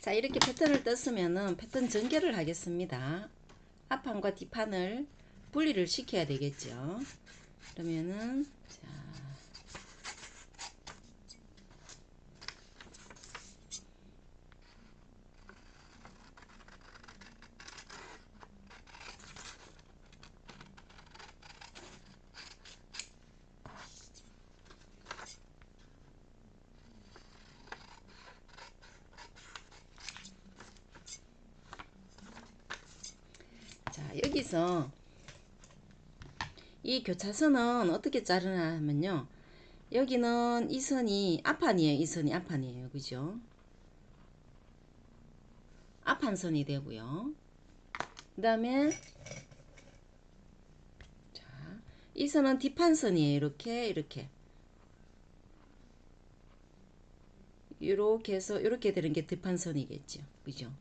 자, 이렇게 패턴을 떴으면은 패턴 전개를 하겠습니다. 앞판과 뒷판을 분리를 시켜야 되겠죠. 그러면은 자, 여기서 이 교차선은 어떻게 자르나 하면요. 여기는 이 선이 앞판이에요. 이 선이 앞판이에요. 그죠? 앞판선이 되고요. 그 다음에 자, 이 선은 뒷판선이에요. 이렇게 해서 이렇게 되는 게 뒷판선이겠죠. 그죠?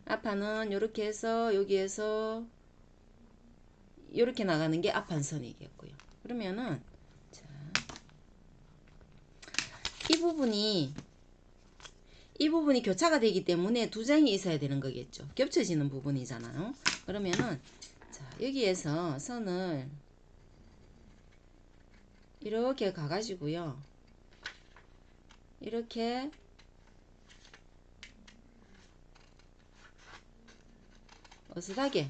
앞판은 이렇게 해서 여기에서 이렇게 나가는 게 앞판선이겠고요. 그러면은 자, 이 부분이 교차가 되기 때문에 두 장이 있어야 되는 거겠죠. 겹쳐지는 부분이잖아요. 그러면은 자, 여기에서 선을 이렇게 가가지고요. 이렇게 어슷하게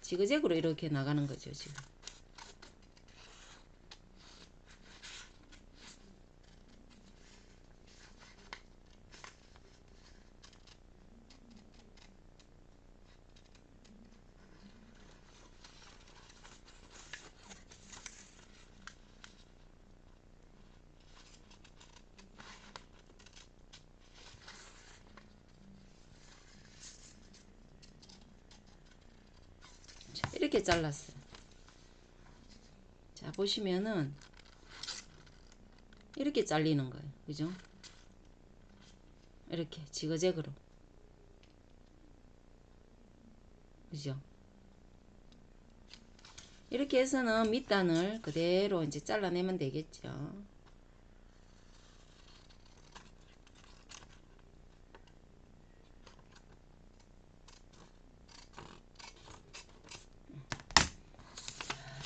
지그재그로 이렇게 나가는 거죠. 지금. 자, 이렇게 잘랐어요. 자, 보시면은 이렇게 잘리는 거예요. 그죠? 이렇게 지그재그로. 그죠? 이렇게 해서는 밑단을 그대로 이제 잘라내면 되겠죠.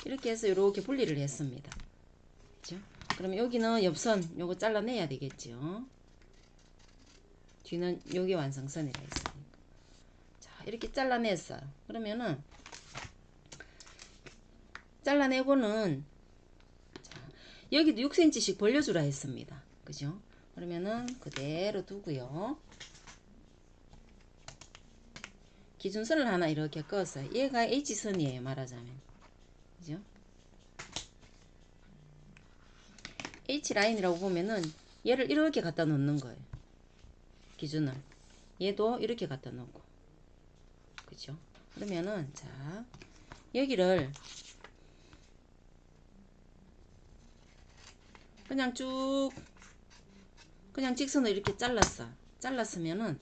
이렇게 해서 이렇게 분리를 했습니다. 그죠? 그럼 여기는 옆선 요거 잘라내야 되겠죠. 뒤는 여기 완성선이라 있으니까. 자, 이렇게 잘라냈어요. 그러면은 잘라내고는 자, 여기도 6cm씩 벌려주라 했습니다. 그죠? 그러면은 그대로 두고요. 기준선을 하나 이렇게 그었어요. 얘가 H선이에요. 말하자면. 그죠? H라인이라고 보면은 얘를 이렇게 갖다 놓는 거예요. 기준을. 얘도 이렇게 갖다 놓고. 그죠? 그러면은 자, 여기를 그냥 쭉 그냥 직선으로 이렇게 잘랐으면은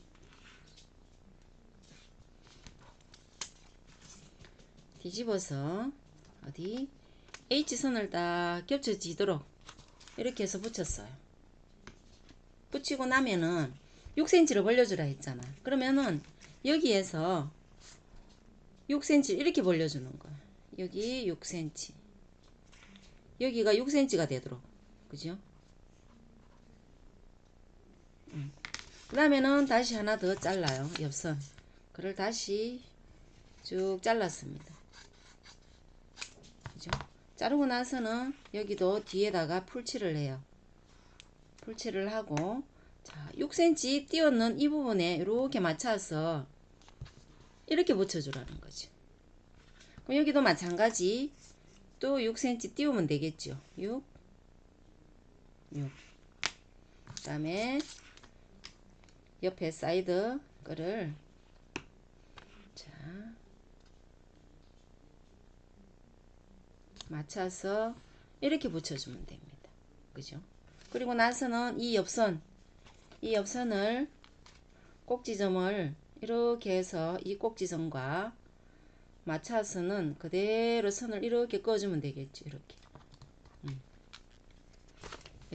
뒤집어서 어디 H선을 딱 겹쳐지도록 이렇게 해서 붙였어요. 붙이고 나면은 6cm를 벌려주라 했잖아. 그러면은 여기에서 6cm 이렇게 벌려주는 거야. 여기 6cm, 여기가 6cm가 되도록. 그죠? 그 다음에는 다시 하나 더 잘라요. 옆선. 그걸 다시 쭉 잘랐습니다. 그죠? 자르고 나서는 여기도 뒤에다가 풀칠을 해요. 풀칠을 하고 자, 6cm 띄었는 이 부분에 이렇게 맞춰서 이렇게 붙여주라는 거죠. 그럼 여기도 마찬가지 또 6cm 띄우면 되겠죠. 6 그 다음에 옆에 사이드 거를 자 맞춰서 이렇게 붙여주면 됩니다. 그죠? 그리고 나서는 이 옆선을 꼭지점을 이렇게 해서 이 꼭지점과 맞춰서는 그대로 선을 이렇게 꺼주면 되겠죠. 이렇게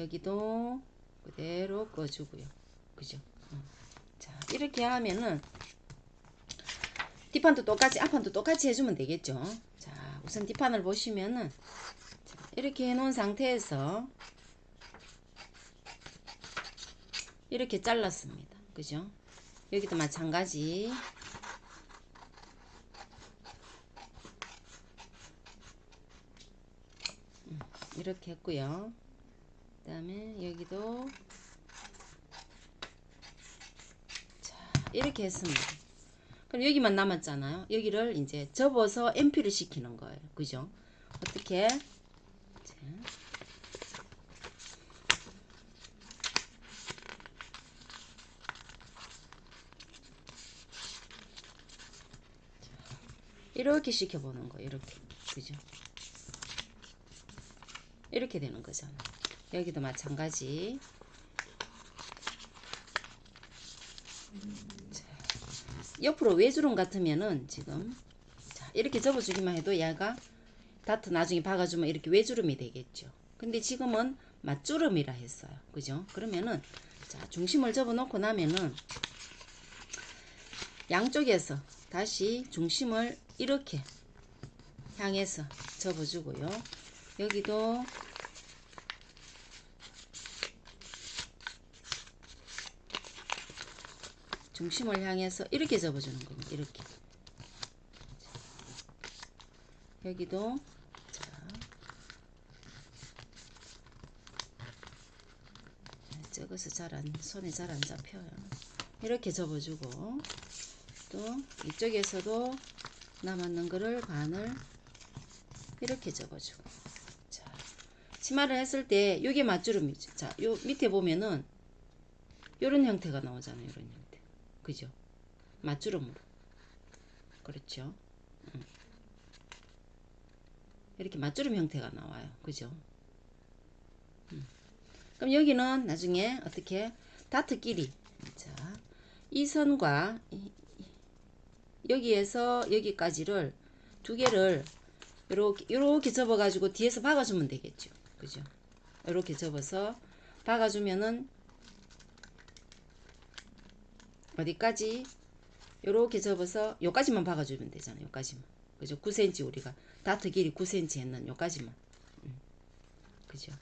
여기도 그대로 꺼주고요. 그죠? 자, 이렇게 하면은 뒷판도 똑같이 앞판도 똑같이 해주면 되겠죠. 자, 우선 뒷판을 보시면은 자, 이렇게 해놓은 상태에서 이렇게 잘랐습니다. 그죠? 여기도 마찬가지. 이렇게 했고요. 그 다음에 여기도 자, 이렇게 했습니다. 그럼 여기만 남았잖아요. 여기를 이제 접어서 MP를 시키는 거예요. 그죠? 어떻게? 자, 이렇게 시켜보는 거예요. 이렇게. 그죠? 이렇게 되는 거잖아요. 여기도 마찬가지. 자, 옆으로 외주름 같으면은 지금 자, 이렇게 접어주기만 해도 얘가 다트 나중에 박아주면 이렇게 외주름이 되겠죠. 근데 지금은 맞주름이라 했어요. 그죠? 그러면은 자, 중심을 접어 놓고 나면은 양쪽에서 다시 중심을 이렇게 향해서 접어주고요. 여기도 중심을 향해서 이렇게 접어주는 겁니다. 이렇게. 여기도 자, 적어서 손에 잘 안 잡혀요. 이렇게 접어주고 또 이쪽에서도 남았는 거를 반을 이렇게 접어주고 자, 치마를 했을 때 요게 맞주름이죠. 자, 요 밑에 보면은 요런 형태가 나오잖아요. 요런 형태. 그죠? 맞주름으로. 그렇죠? 이렇게 맞주름 형태가 나와요. 그죠? 그럼 여기는 나중에 어떻게 다트 길이 자, 이 선과 여기에서 여기까지를 두 개를 요렇게 접어 가지고 뒤에서 박아주면 되겠죠. 그죠? 요렇게 접어서 박아주면은 어디까지 요렇게 접어서 요까지만 박아주면 되잖아요. 요까지만. 그죠? 9cm 우리가 다트 길이 9cm 했는 요까지만. 그죠?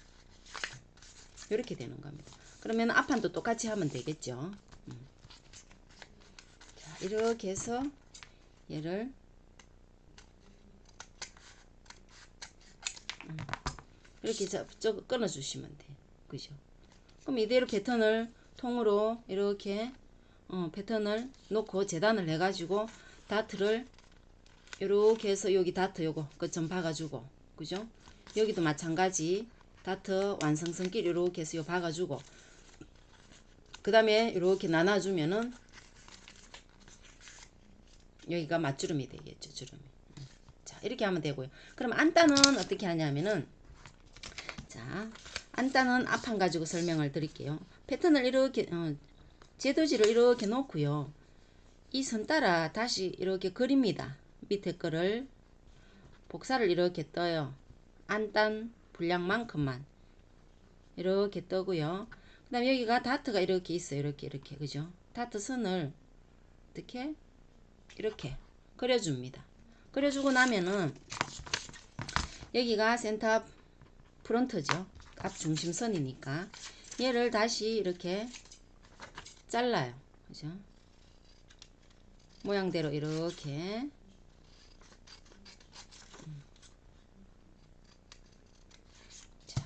요렇게 되는 겁니다. 그러면 앞판도 똑같이 하면 되겠죠. 자, 이렇게 해서 얘를 이렇게 끊어 주시면 돼요. 그죠? 그럼 이대로 패턴을 통으로 이렇게 패턴을 놓고 재단을 해 가지고 다트를 이렇게 해서 여기 다트 요거 끝 좀 박아주고 그죠? 여기도 마찬가지 다트 완성선끼리 이렇게 해서 요 박아주고 그 다음에 이렇게 나눠주면은 여기가 맞주름이 되겠죠. 주름이. 자, 이렇게 하면 되고요. 그럼 안단은 어떻게 하냐면은 자, 안단은 앞판 가지고 설명을 드릴게요. 패턴을 이렇게 제도지를 이렇게 놓고요. 이 선 따라 다시 이렇게 그립니다. 밑에 거를 복사를 이렇게 떠요. 안단 분량만큼만 이렇게 떠고요. 그 다음에 여기가 다트가 이렇게 있어요. 이렇게 그죠? 다트 선을 어떻게 이렇게 그려줍니다. 그려주고 나면은 여기가 센터 프론트죠. 앞 중심선이니까 얘를 다시 이렇게 잘라요. 그죠? 모양대로 이렇게 자,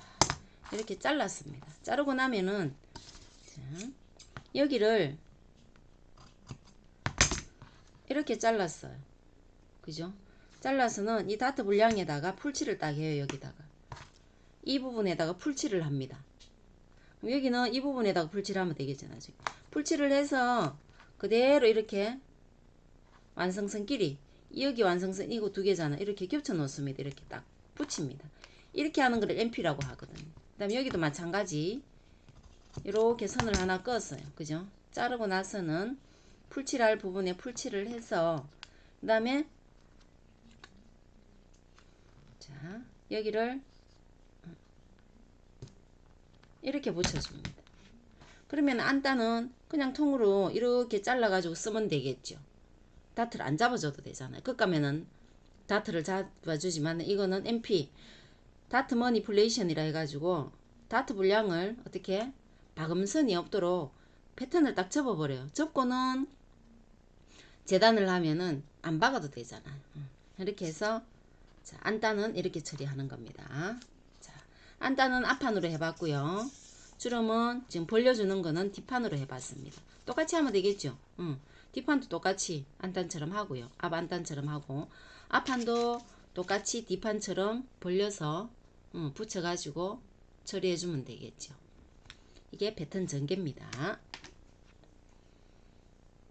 이렇게 잘랐습니다. 자르고 나면은 자, 여기를 이렇게 잘랐어요. 그죠? 잘라서는 이 다트 분량에다가 풀칠을 딱 해요. 여기다가 이 부분에다가 풀칠을 합니다. 그럼 여기는 이 부분에다가 풀칠을 하면 되겠잖아요. 풀칠을 해서 그대로 이렇게 완성선끼리 여기 완성선 이거 두 개잖아. 이렇게 겹쳐 놓습니다. 이렇게 딱 붙입니다. 이렇게 하는 거를 MP라고 하거든요. 그 다음에 여기도 마찬가지 이렇게 선을 하나 그었어요. 그죠? 자르고 나서는 풀칠할 부분에 풀칠을 해서 그 다음에 자 여기를 이렇게 붙여줍니다. 그러면 안단은 그냥 통으로 이렇게 잘라가지고 쓰면 되겠죠. 다트를 안 잡아줘도 되잖아요. 끝가면은 다트를 잡아주지만 이거는 MP 다트 머니플레이션이라 해가지고 다트 분량을 어떻게 박음선이 없도록 패턴을 딱 접어버려요. 접고는 재단을 하면은 안 박아도 되잖아요. 이렇게 해서 자, 안단은 이렇게 처리하는 겁니다. 자, 안단은 앞판으로 해봤고요. 주름은 지금 벌려주는 거는 뒷판으로 해봤습니다. 똑같이 하면 되겠죠. 뒷판도 똑같이 안단처럼 하고요. 앞 안단처럼 하고 앞판도 똑같이 뒷판처럼 벌려서 붙여가지고 처리해주면 되겠죠. 이게 패턴 전개입니다.